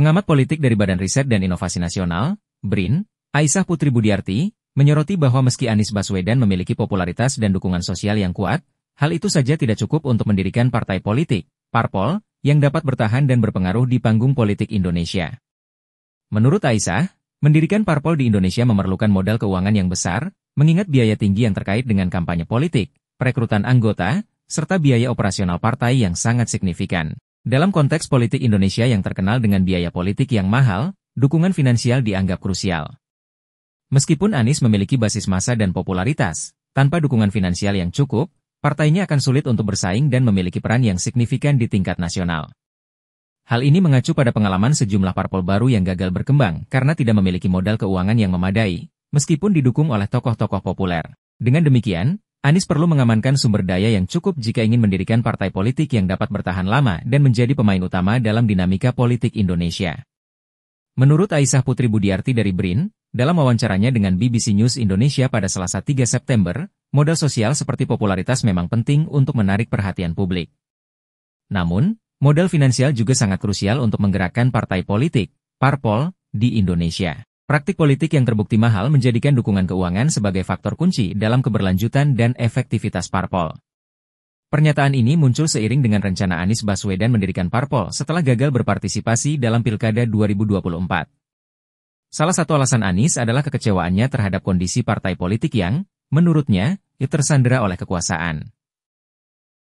Pengamat politik dari Badan Riset dan Inovasi Nasional, BRIN, Aisyah Putri Budiarti, menyoroti bahwa meski Anies Baswedan memiliki popularitas dan dukungan sosial yang kuat, hal itu saja tidak cukup untuk mendirikan partai politik, parpol, yang dapat bertahan dan berpengaruh di panggung politik Indonesia. Menurut Aisyah, mendirikan parpol di Indonesia memerlukan modal keuangan yang besar, mengingat biaya tinggi yang terkait dengan kampanye politik, perekrutan anggota, serta biaya operasional partai yang sangat signifikan. Dalam konteks politik Indonesia yang terkenal dengan biaya politik yang mahal, dukungan finansial dianggap krusial. Meskipun Anies memiliki basis massa dan popularitas, tanpa dukungan finansial yang cukup, partainya akan sulit untuk bersaing dan memiliki peran yang signifikan di tingkat nasional. Hal ini mengacu pada pengalaman sejumlah parpol baru yang gagal berkembang karena tidak memiliki modal keuangan yang memadai, meskipun didukung oleh tokoh-tokoh populer. Dengan demikian, Anies perlu mengamankan sumber daya yang cukup jika ingin mendirikan partai politik yang dapat bertahan lama dan menjadi pemain utama dalam dinamika politik Indonesia. Menurut Aisyah Putri Budiarti dari BRIN, dalam wawancaranya dengan BBC News Indonesia pada Selasa 3 September, modal sosial seperti popularitas memang penting untuk menarik perhatian publik. Namun, modal finansial juga sangat krusial untuk menggerakkan partai politik, parpol, di Indonesia. Praktik politik yang terbukti mahal menjadikan dukungan keuangan sebagai faktor kunci dalam keberlanjutan dan efektivitas parpol. Pernyataan ini muncul seiring dengan rencana Anies Baswedan mendirikan parpol setelah gagal berpartisipasi dalam Pilkada 2024. Salah satu alasan Anies adalah kekecewaannya terhadap kondisi partai politik yang, menurutnya, tersandera oleh kekuasaan.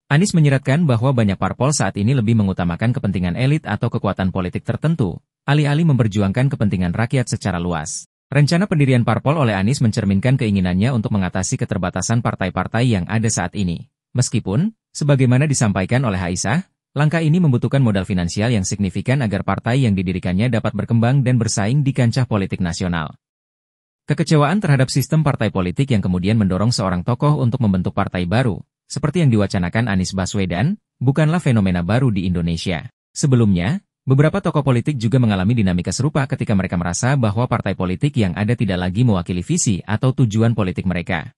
Anies menyiratkan bahwa banyak parpol saat ini lebih mengutamakan kepentingan elit atau kekuatan politik tertentu, alih-alih memperjuangkan kepentingan rakyat secara luas. Rencana pendirian parpol oleh Anies mencerminkan keinginannya untuk mengatasi keterbatasan partai-partai yang ada saat ini. Meskipun, sebagaimana disampaikan oleh Aisyah, langkah ini membutuhkan modal finansial yang signifikan agar partai yang didirikannya dapat berkembang dan bersaing di kancah politik nasional. Kekecewaan terhadap sistem partai politik yang kemudian mendorong seorang tokoh untuk membentuk partai baru, seperti yang diwacanakan Anies Baswedan, bukanlah fenomena baru di Indonesia. Sebelumnya, beberapa tokoh politik juga mengalami dinamika serupa ketika mereka merasa bahwa partai politik yang ada tidak lagi mewakili visi atau tujuan politik mereka.